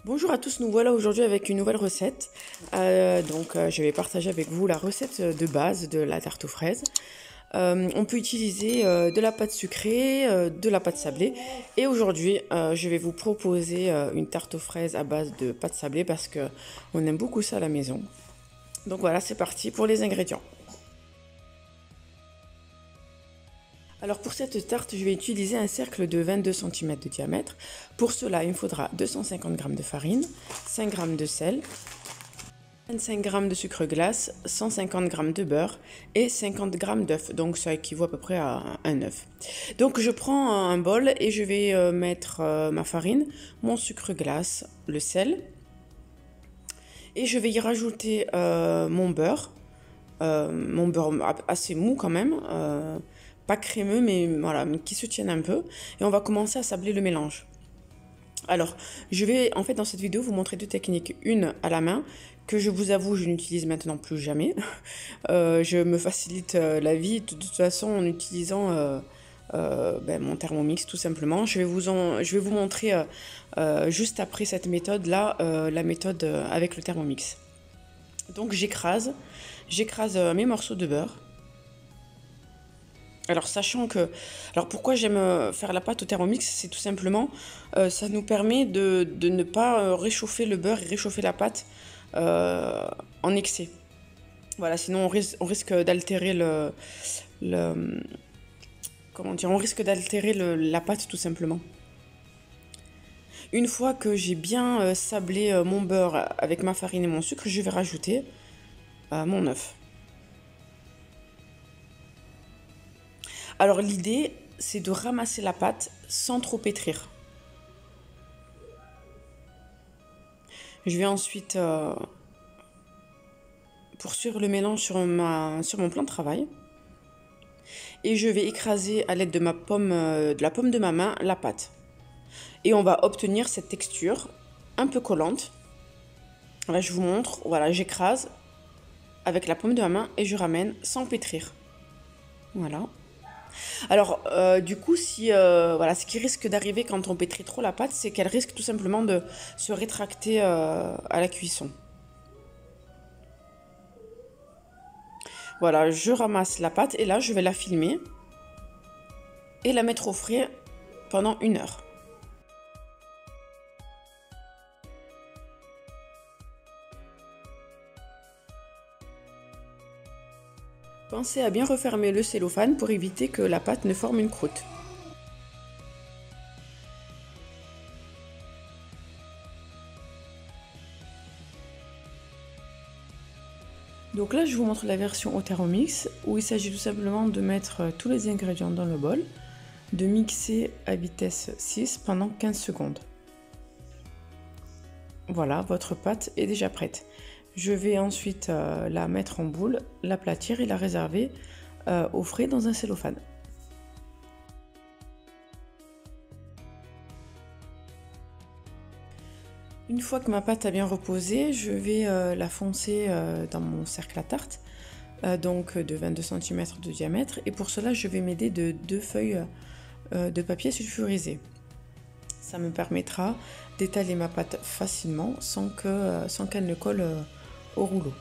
Bonjour à tous, nous voilà aujourd'hui avec une nouvelle recette. Je vais partager avec vous la recette de base de la tarte aux fraises. On peut utiliser de la pâte sucrée, de la pâte sablée. Et aujourd'hui, je vais vous proposer une tarte aux fraises à base de pâte sablée parce que on aime beaucoup ça à la maison. Donc voilà, c'est parti pour les ingrédients. Alors pour cette tarte, je vais utiliser un cercle de 22 cm de diamètre. Pour cela, il me faudra 250 g de farine, 5 g de sel, 25 g de sucre glace, 150 g de beurre et 50 g d'œufs. Donc ça équivaut à peu près à un œuf. Donc je prends un bol et je vais mettre ma farine, mon sucre glace, le sel. Et je vais y rajouter mon beurre assez mou quand même, pas crémeux mais voilà, mais qui se tienne un peu. Et on va commencer à sabler le mélange. Alors, je vais en fait dans cette vidéo vous montrer deux techniques. Une à la main, que je vous avoue je n'utilise maintenant plus jamais. Je me facilite la vie de toute façon en utilisant mon Thermomix tout simplement. Je vais vous montrer juste après cette méthode là, la méthode avec le Thermomix. Donc j'écrase mes morceaux de beurre. Alors sachant que, alors pourquoi j'aime faire la pâte au Thermomix, c'est tout simplement, ça nous permet de ne pas réchauffer le beurre et réchauffer la pâte en excès. Voilà, sinon on risque d'altérer comment dire, on risque d'altérer la pâte tout simplement. Une fois que j'ai bien sablé mon beurre avec ma farine et mon sucre, je vais rajouter mon œuf. Alors l'idée, c'est de ramasser la pâte sans trop pétrir. Je vais ensuite poursuivre le mélange sur mon plan de travail. Et je vais écraser à l'aide de la pomme de ma main, la pâte. Et on va obtenir cette texture un peu collante. Là, je vous montre. Voilà, j'écrase avec la paume de ma main et je ramène sans pétrir. Voilà. Alors, du coup, voilà, ce qui risque d'arriver quand on pétrit trop la pâte, c'est qu'elle risque tout simplement de se rétracter à la cuisson. Voilà, je ramasse la pâte et là, je vais la filmer et la mettre au frais pendant 1 heure. Pensez à bien refermer le cellophane pour éviter que la pâte ne forme une croûte. Donc là, je vous montre la version au Thermomix où il s'agit tout simplement de mettre tous les ingrédients dans le bol, de mixer à vitesse 6 pendant 15 secondes. Voilà, votre pâte est déjà prête. Je vais ensuite la mettre en boule, l'aplatir et la réserver au frais dans un cellophane. Une fois que ma pâte a bien reposé, je vais la foncer dans mon cercle à tarte, donc de 22 cm de diamètre. Et pour cela, je vais m'aider de 2 feuilles de papier sulfurisé. Ça me permettra d'étaler ma pâte facilement sans qu'elle ne colle au rouleau.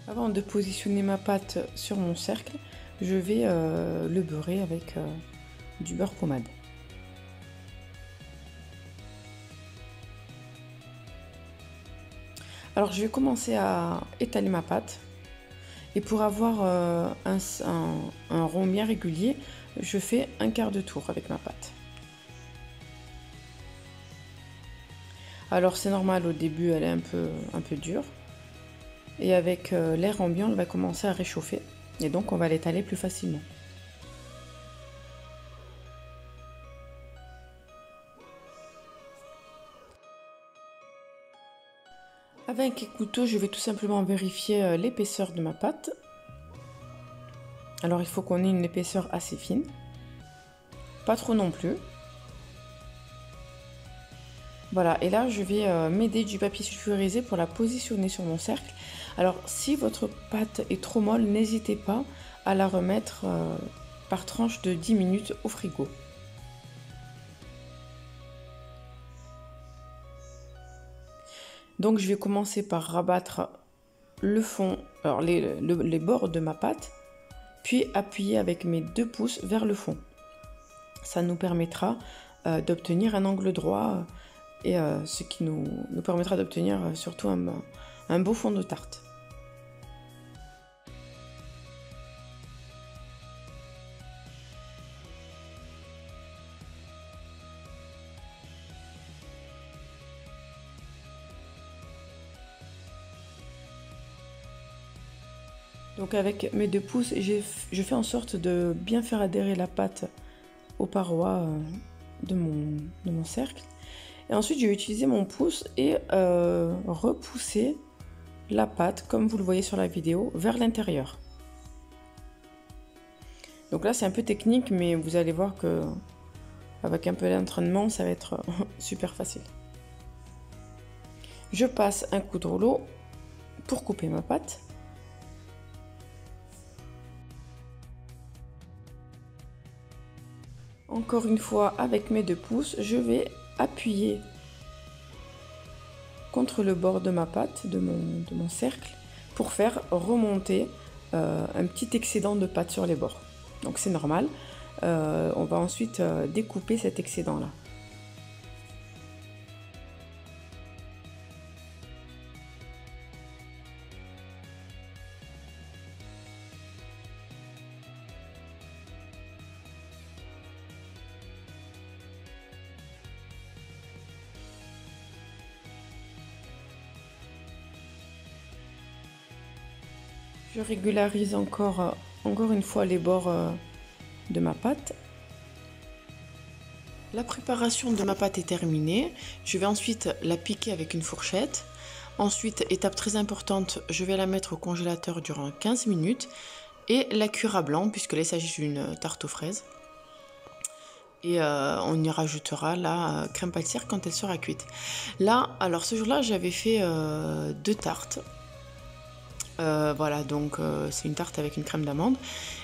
Avant de positionner ma pâte sur mon cercle, je vais le beurrer avec du beurre pommade. Alors je vais commencer à étaler ma pâte. Et pour avoir un rond bien régulier, je fais un quart de tour avec ma pâte. Alors c'est normal, au début elle est un peu dure. Et avec l'air ambiant, elle va commencer à réchauffer. Et donc on va l'étaler plus facilement. Avec un couteau, je vais tout simplement vérifier l'épaisseur de ma pâte. Alors il faut qu'on ait une épaisseur assez fine. Pas trop non plus. Voilà, et là je vais m'aider du papier sulfurisé pour la positionner sur mon cercle Alors si votre pâte est trop molle, n'hésitez pas à la remettre par tranche de 10 minutes au frigo. Donc je vais commencer par rabattre le fond, alors les bords de ma pâte, puis appuyer avec mes 2 pouces vers le fond. Ça nous permettra d'obtenir un angle droit et ce qui nous permettra d'obtenir surtout un beau fond de tarte. Donc avec mes 2 pouces, je fais en sorte de bien faire adhérer la pâte aux parois de mon cercle. Et ensuite, je vais utiliser mon pouce et repousser la pâte, comme vous le voyez sur la vidéo, vers l'intérieur. Donc là, c'est un peu technique, mais vous allez voir que avec un peu d'entraînement, ça va être super facile. Je passe un coup de rouleau pour couper ma pâte. Encore une fois, avec mes 2 pouces, je vais appuyer contre le bord de ma pâte, de mon cercle, pour faire remonter un petit excédent de pâte sur les bords. Donc c'est normal. On va ensuite découper cet excédent-là. Je régularise encore une fois les bords de ma pâte. La préparation de ma pâte est terminée. Je vais ensuite la piquer avec une fourchette. Ensuite, étape très importante, je vais la mettre au congélateur durant 15 minutes et la cuire à blanc puisque là il s'agit d'une tarte aux fraises. Et on y rajoutera la crème pâtissière quand elle sera cuite. Là, alors ce jour-là, j'avais fait 2 tartes. Voilà, donc c'est une tarte avec une crème d'amande.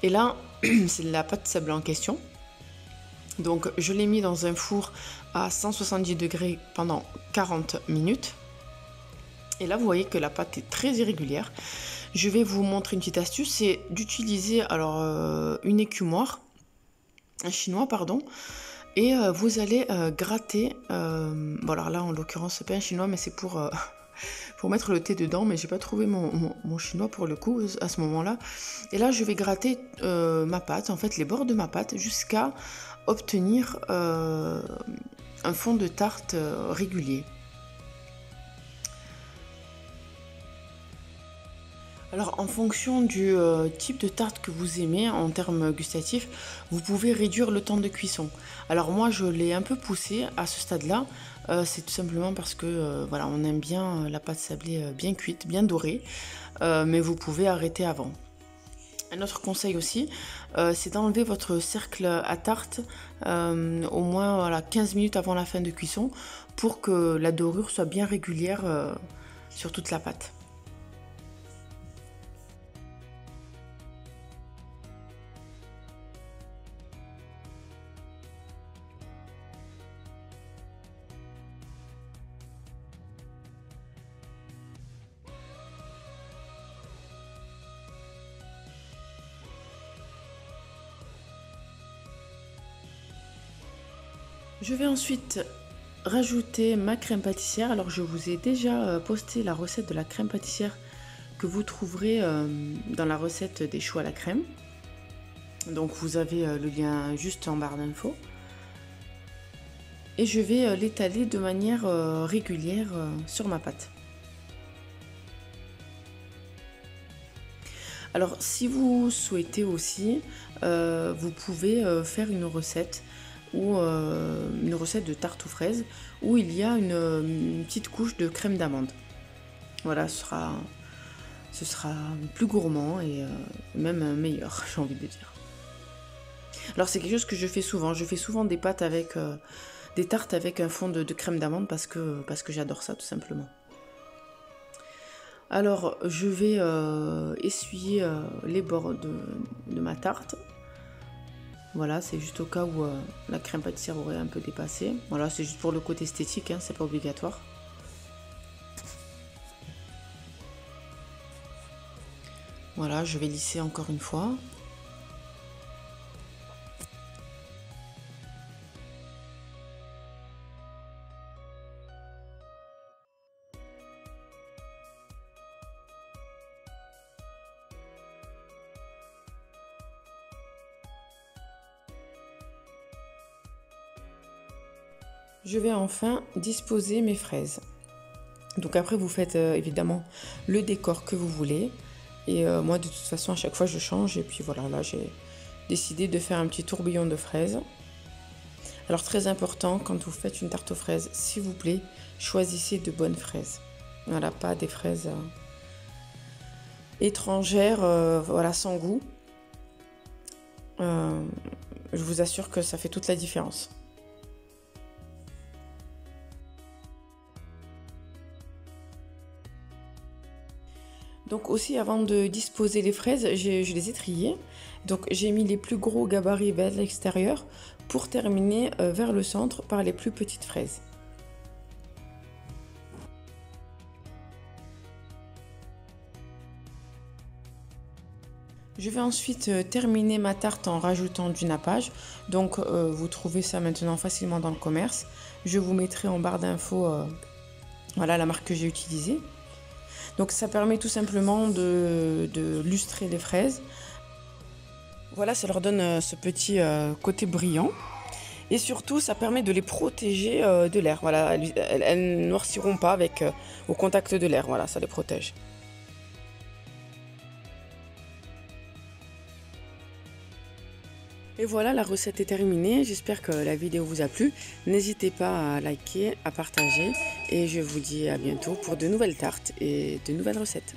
Et là, c'est la pâte sablée en question. Donc je l'ai mis dans un four à 170 degrés pendant 40 minutes. Et là, vous voyez que la pâte est très irrégulière. Je vais vous montrer une petite astuce, c'est d'utiliser alors une écumoire, un chinois pardon, et vous allez gratter. Bon alors là, en l'occurrence, c'est pas un chinois, mais c'est pour mettre le thé dedans, mais j'ai pas trouvé mon chinois pour le coup à ce moment-là. Et là, je vais gratter ma pâte, en fait les bords de ma pâte, jusqu'à obtenir un fond de tarte régulier. Alors en fonction du type de tarte que vous aimez en termes gustatifs, vous pouvez réduire le temps de cuisson. Alors moi je l'ai un peu poussé à ce stade-là, c'est tout simplement parce que voilà, on aime bien la pâte sablée bien cuite, bien dorée, mais vous pouvez arrêter avant. Un autre conseil aussi, c'est d'enlever votre cercle à tarte au moins voilà, 15 minutes avant la fin de cuisson pour que la dorure soit bien régulière sur toute la pâte. Je vais ensuite rajouter ma crème pâtissière. Alors je vous ai déjà posté la recette de la crème pâtissière que vous trouverez dans la recette des choux à la crème. Donc vous avez le lien juste en barre d'infos. Et je vais l'étaler de manière régulière sur ma pâte. Alors si vous souhaitez aussi, vous pouvez faire une recette ou une recette de tarte aux fraises où il y a une petite couche de crème d'amande. Voilà, ce sera plus gourmand et même meilleur, j'ai envie de dire. Alors c'est quelque chose que je fais souvent. Je fais souvent des pâtes avec des tartes avec un fond de crème d'amande parce que j'adore ça tout simplement. Alors, je vais essuyer les bords de ma tarte. Voilà, c'est juste au cas où la crème pâtissière aurait un peu dépassé. Voilà, c'est juste pour le côté esthétique, hein, c'est pas obligatoire. Voilà, je vais lisser encore une fois. Je vais enfin disposer mes fraises. Donc après, vous faites évidemment le décor que vous voulez. Et moi, de toute façon, à chaque fois, je change. Et puis voilà, là, j'ai décidé de faire un petit tourbillon de fraises. Alors très important, quand vous faites une tarte aux fraises, s'il vous plaît, choisissez de bonnes fraises. Voilà, pas des fraises étrangères, voilà, sans goût. Je vous assure que ça fait toute la différence. Donc aussi, avant de disposer les fraises, je les ai triées. Donc j'ai mis les plus gros gabarits vers l'extérieur pour terminer vers le centre par les plus petites fraises. Je vais ensuite terminer ma tarte en rajoutant du nappage. Donc vous trouvez ça maintenant facilement dans le commerce. Je vous mettrai en barre d'infos voilà, la marque que j'ai utilisée. Donc ça permet tout simplement de lustrer les fraises. Voilà, ça leur donne ce petit côté brillant. Et surtout, ça permet de les protéger de l'air. Voilà, elles ne noirciront pas avec, au contact de l'air. Voilà, ça les protège. Et voilà, la recette est terminée. J'espère que la vidéo vous a plu. N'hésitez pas à liker, à partager. Et je vous dis à bientôt pour de nouvelles tartes et de nouvelles recettes.